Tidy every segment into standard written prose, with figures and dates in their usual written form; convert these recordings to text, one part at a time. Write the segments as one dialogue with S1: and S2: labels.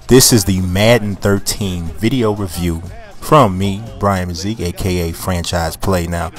S1: This is the Madden 13 video review from me, Brian Mazik, aka Franchise Play. Now,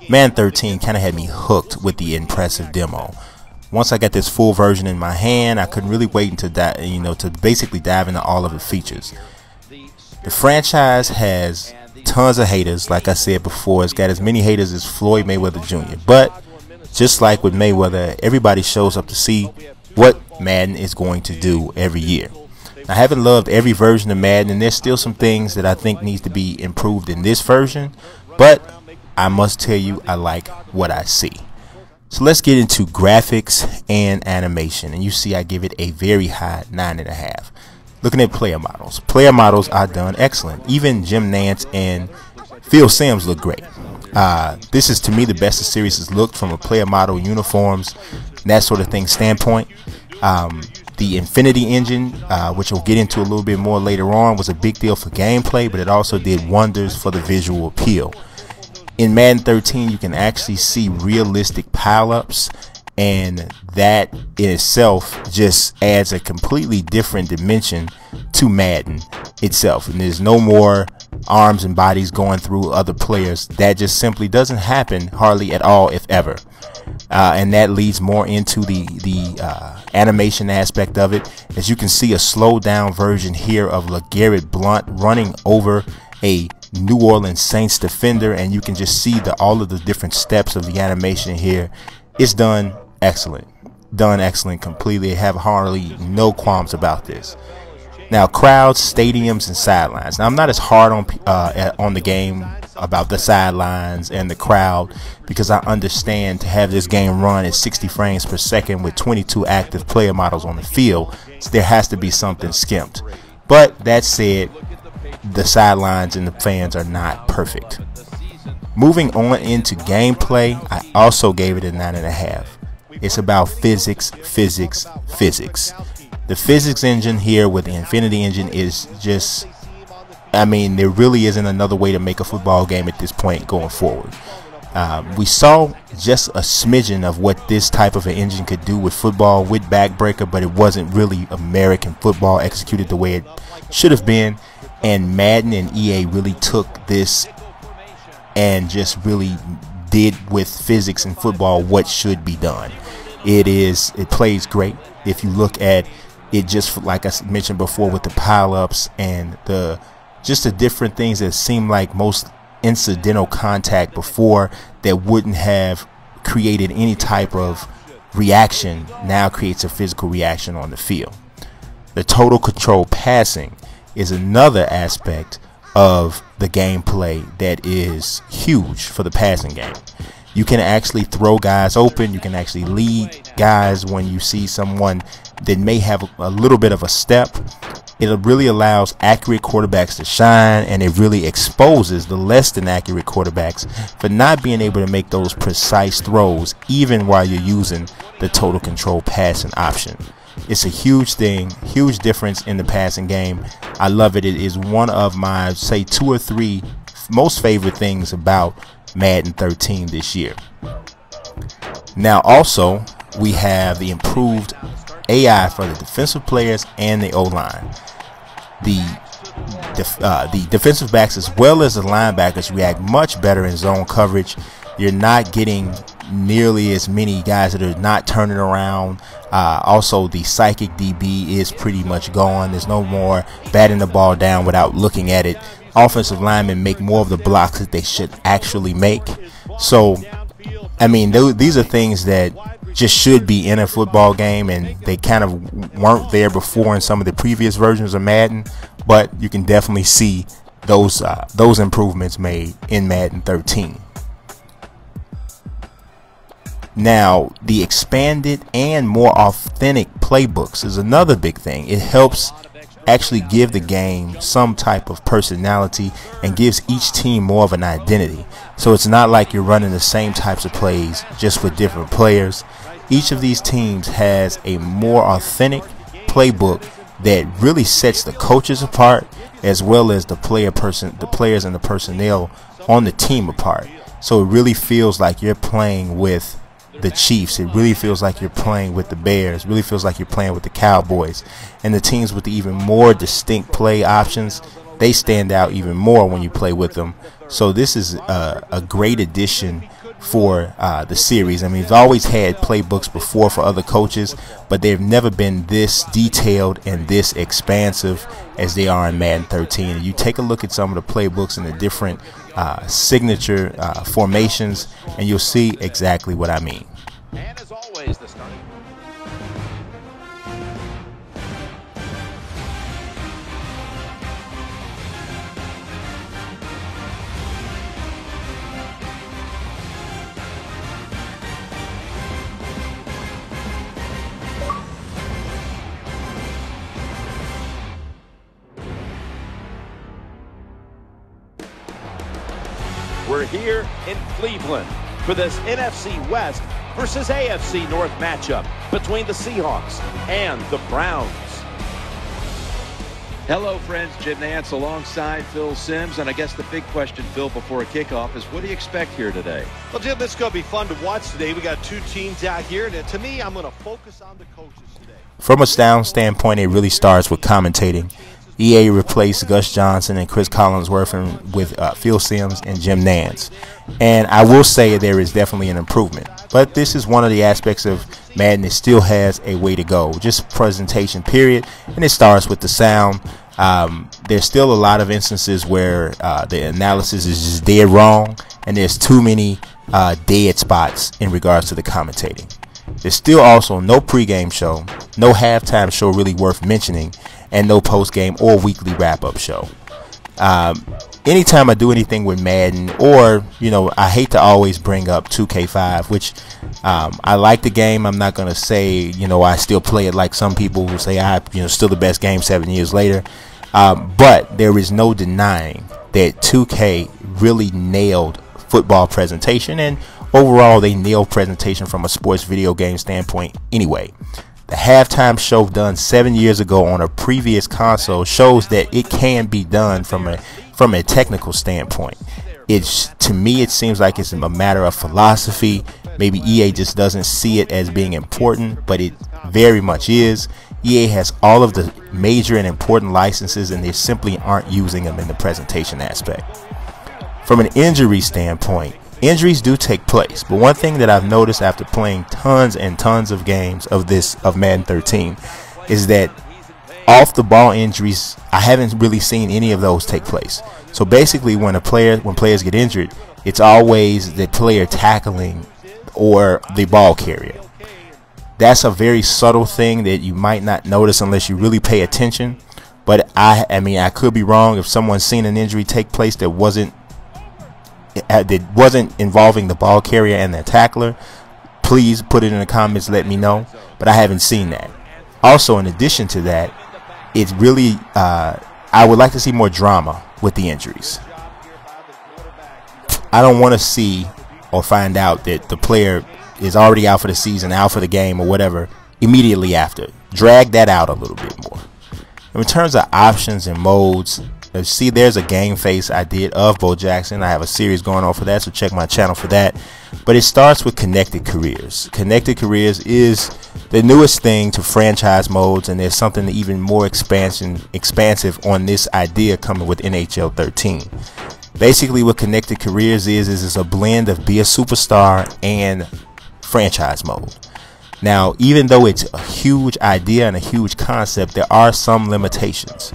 S1: Madden 13 kind of had me hooked with the impressive demo. Once I got this full version in my hand, I couldn't really wait until to basically dive into all of the features. The franchise has tons of haters. Like I said before, it's got as many haters as Floyd Mayweather Jr. But just like with Mayweather, everybody shows up to see what Madden is going to do every year. I haven't loved every version of Madden, and there's still some things that I think needs to be improved in this version, but I must tell you, I like what I see. So let's get into graphics and animation, and you see I give it a very high 9.5. Looking at player models are done excellent. Even Jim Nance and Phil Simms look great. This is, to me, the best the series has looked from a player model, uniforms, that sort of thing standpoint. The Infinity engine, which we'll get into a little bit more later on, was a big deal for gameplay, but it also did wonders for the visual appeal. In Madden 13, you can actually see realistic pileups, and that in itself just adds a completely different dimension to Madden itself. And there's no more arms and bodies going through other players. That just simply doesn't happen hardly at all, if ever. And that leads more into the animation aspect of it. As you can see, a slowed down version here of LeGarrette Blount running over a New Orleans Saints defender, and you can just see all of the different steps of the animation here. It's done excellent completely. I have hardly no qualms about this. Now, crowds, stadiums, and sidelines. Now, I'm not as hard on the game about the sidelines and the crowd, because I understand to have this game run at 60 frames per second with 22 active player models on the field, there has to be something skimped. But that said, the sidelines and the fans are not perfect. Moving on into gameplay, I also gave it a 9.5. It's about physics. The physics engine here with the Infinity engine is just, I mean, there really isn't another way to make a football game at this point going forward. We saw just a smidgen of what this type of an engine could do with football with Backbreaker, but it wasn't really American football executed the way it should have been. And Madden and EA really took this and just really did with physics and football what should be done. It plays great. If you look at it, just like I mentioned before, with the pileups and just the different things that seem like most incidental contact before that wouldn't have created any type of reaction, now creates a physical reaction on the field. The total control passing is another aspect of the gameplay that is huge for the passing game. You can actually throw guys open. You can actually lead guys when you see someone that may have a little bit of a step. It really allows accurate quarterbacks to shine, and it really exposes the less than accurate quarterbacks for not being able to make those precise throws even while you're using the total control passing option. It's a huge thing, huge difference in the passing game. I love it. It is one of my, say, 2 or 3 most favorite things about Madden 13 this year. Now, also, we have the improved AI for the defensive players and the O-line. The defensive backs as well as the linebackers react much better in zone coverage. You're not getting nearly as many guys that are not turning around. Also, the psychic DB is pretty much gone. There's no more batting the ball down without looking at it. Offensive linemen make more of the blocks that they should actually make. So, I mean, these are things that just should be in a football game, and they kind of weren't there before in some of the previous versions of Madden. But you can definitely see those improvements made in Madden 13. Now, the expanded and more authentic playbooks is another big thing. It helps actually give the game some type of personality and gives each team more of an identity. So it's not like you're running the same types of plays just with different players. Each of these teams has a more authentic playbook that really sets the coaches apart, as well as the players and the personnel on the team apart. So it really feels like you're playing with the Chiefs. It really feels like you're playing with the Bears. It really feels like you're playing with the Cowboys. And the teams with the even more distinct play options, they stand out even more when you play with them. So this is a great addition for the series. I mean, we've always had playbooks before for other coaches, but they've never been this detailed and this expansive as they are in Madden 13. And you take a look at some of the playbooks and the different signature formations, and you'll see exactly what I mean.
S2: And as always, the starting. We're here in Cleveland for this NFC West versus AFC North matchup between the Seahawks and the Browns.
S3: Hello, friends. Jim Nantz alongside Phil Simms. And I guess the big question, Phil, before a kickoff is, what do you expect here today?
S4: Well, Jim, this is going to be fun to watch today. We got two teams out here, and to me, I'm going to focus on the coaches today.
S1: From a sound standpoint, it really starts with commentating. EA replaced Gus Johnson and Chris Collinsworth with Phil Simms and Jim Nantz. And I will say there is definitely an improvement. But this is one of the aspects of Madden. It still has a way to go. Just presentation, period. And it starts with the sound. There's still a lot of instances where the analysis is just dead wrong. And there's too many dead spots in regards to the commentating. There's still also no pregame show, no halftime show really worth mentioning, and no postgame or weekly wrap-up show. Anytime I do anything with Madden, or, you know, I hate to always bring up 2K5, which I like the game. I'm not going to say, you know, I still play it like some people who say still the best game 7 years later. But there is no denying that 2K really nailed football presentation, and overall they nailed presentation from a sports video game standpoint anyway. The halftime show done 7 years ago on a previous console shows that it can be done from a technical standpoint. To me, it seems like it's a matter of philosophy. Maybe EA just doesn't see it as being important, but it very much is. EA has all of the major and important licenses, and they simply aren't using them in the presentation aspect. From an injury standpoint, injuries do take place, but one thing that I've noticed after playing tons and tons of games of Madden 13 is that off the ball injuries, I haven't really seen any of those take place. So basically, when players get injured, it's always the player tackling or the ball carrier. That's a very subtle thing that you might not notice unless you really pay attention. But I mean, I could be wrong. If someone's seen an injury take place that wasn't involving the ball carrier and the tackler, please put it in the comments, let me know. But I haven't seen that. Also, in addition to that, it's really I would like to see more drama with the injuries. I don't want to see or find out that the player is already out for the season, out for the game or whatever immediately after. Drag that out a little bit more. In terms of options and modes, see, there's a game face I did of Bo Jackson. I have a series going on for that, so check my channel for that. But it starts with Connected Careers. Connected Careers is the newest thing to franchise modes, and there's something even more expansive on this idea coming with NHL 13. Basically, what Connected Careers is it's a blend of Be a Superstar and franchise mode. Now, even though it's a huge idea and a huge concept, there are some limitations.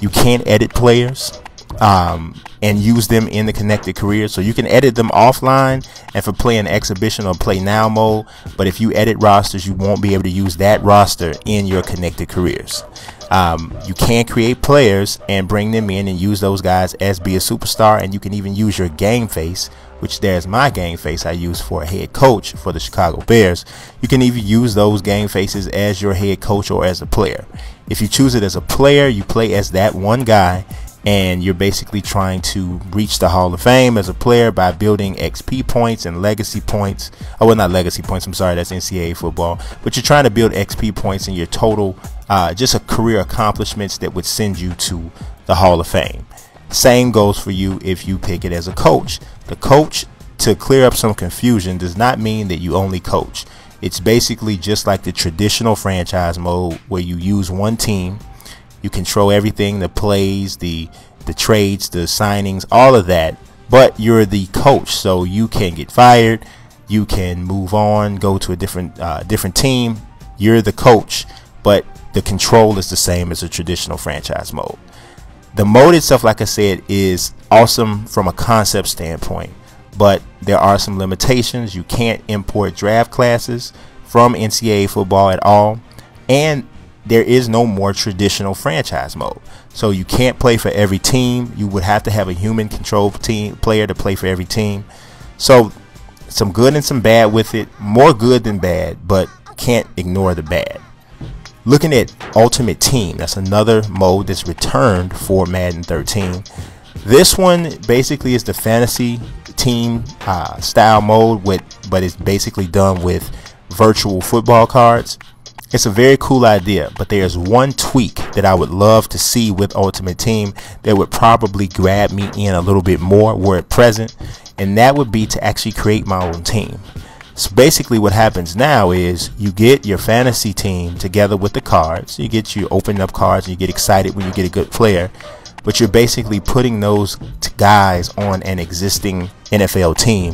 S1: You can't edit players and use them in the Connected Careers. So you can edit them offline and for playing exhibition or play now mode. But if you edit rosters, you won't be able to use that roster in your Connected Careers. You can create players and bring them in and use those guys as Be a Superstar. And you can even use your game face, which there's my game face I use for a head coach for the Chicago Bears. You can even use those game faces as your head coach or as a player. If you choose it as a player, you play as that one guy, and you're basically trying to reach the Hall of Fame as a player by building XP points and legacy points. Oh, well, not legacy points, I'm sorry, that's NCAA football. But you're trying to build XP points in your total, just a career accomplishments that would send you to the Hall of Fame. Same goes for you if you pick it as a coach. The coach to clear up some confusion, does not mean that you only coach. It's basically just like the traditional franchise mode where you use one team, you control everything, the plays, the trades, the signings, all of that, but you're the coach, so you can get fired, you can move on, go to a different team. You're the coach, but the control is the same as a traditional franchise mode. The mode itself, like I said, is awesome from a concept standpoint, but there are some limitations. You can't import draft classes from NCAA football at all, and there is no more traditional franchise mode. So you can't play for every team. You would have to have a human control player to play for every team. So some good and some bad with it, more good than bad, but can't ignore the bad. Looking at Ultimate Team, that's another mode that's returned for Madden 13. This one basically is the fantasy team style mode, but it's basically done with virtual football cards. It's a very cool idea, but there's one tweak that I would love to see with Ultimate Team that would probably grab me in a little bit more were it present, and that would be to actually create my own team. So basically what happens now is you get your fantasy team together with the cards. You open up cards and you get excited when you get a good player, but you're basically putting those guys on an existing NFL team.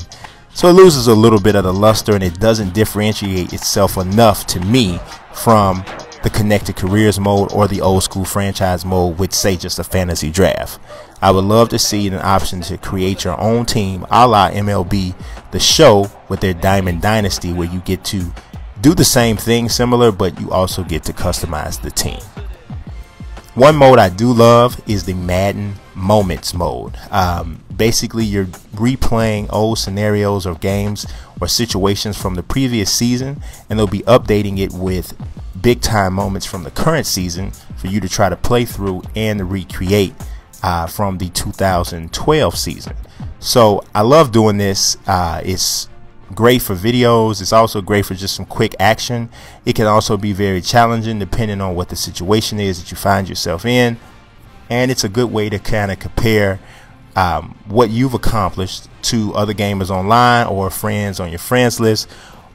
S1: So it loses a little bit of the luster, and it doesn't differentiate itself enough to me from the Connected Careers mode or the old school franchise mode with, say, just a fantasy draft. I would love to see an option to create your own team a la MLB The Show with their Diamond Dynasty, where you get to do the same thing similar, but you also get to customize the team. One mode I do love is the Madden Moments mode. Basically, you're replaying old scenarios or games or situations from the previous season, and they'll be updating it with big time moments from the current season for you to try to play through and recreate from the 2012 season. So I love doing this. It's great for videos. It's also great for just some quick action. It can also be very challenging depending on what the situation is that you find yourself in, and it's a good way to kind of compare what you've accomplished to other gamers online or friends on your friends list,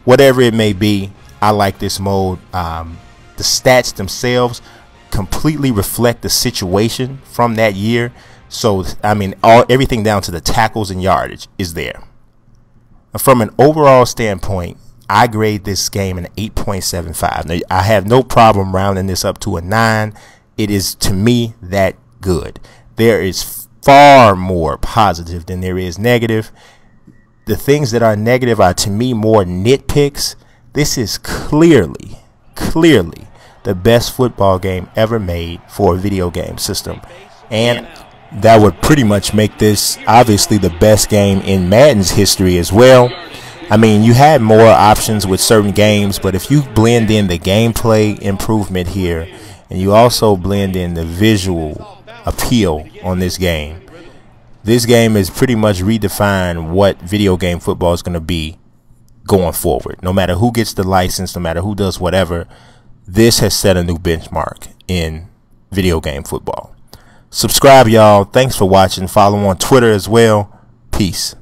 S1: whatever it may be. I like this mode. The stats themselves completely reflect the situation from that year. So I mean, everything down to the tackles and yardage is there. From an overall standpoint, I grade this game an 8.75. Now, I have no problem rounding this up to a 9. It is, to me, that good. There is far more positive than there is negative. The things that are negative are, to me, more nitpicks. This is clearly the best football game ever made for a video game system, and that would pretty much make this obviously the best game in Madden's history as well. I mean, you had more options with certain games, but if you blend in the gameplay improvement here and you also blend in the visual appeal on this game is pretty much redefined what video game football is going to be going forward. No matter who gets the license, no matter who does whatever, this has set a new benchmark in video game football. Subscribe, y'all. Thanks for watching. Follow on Twitter as well. Peace.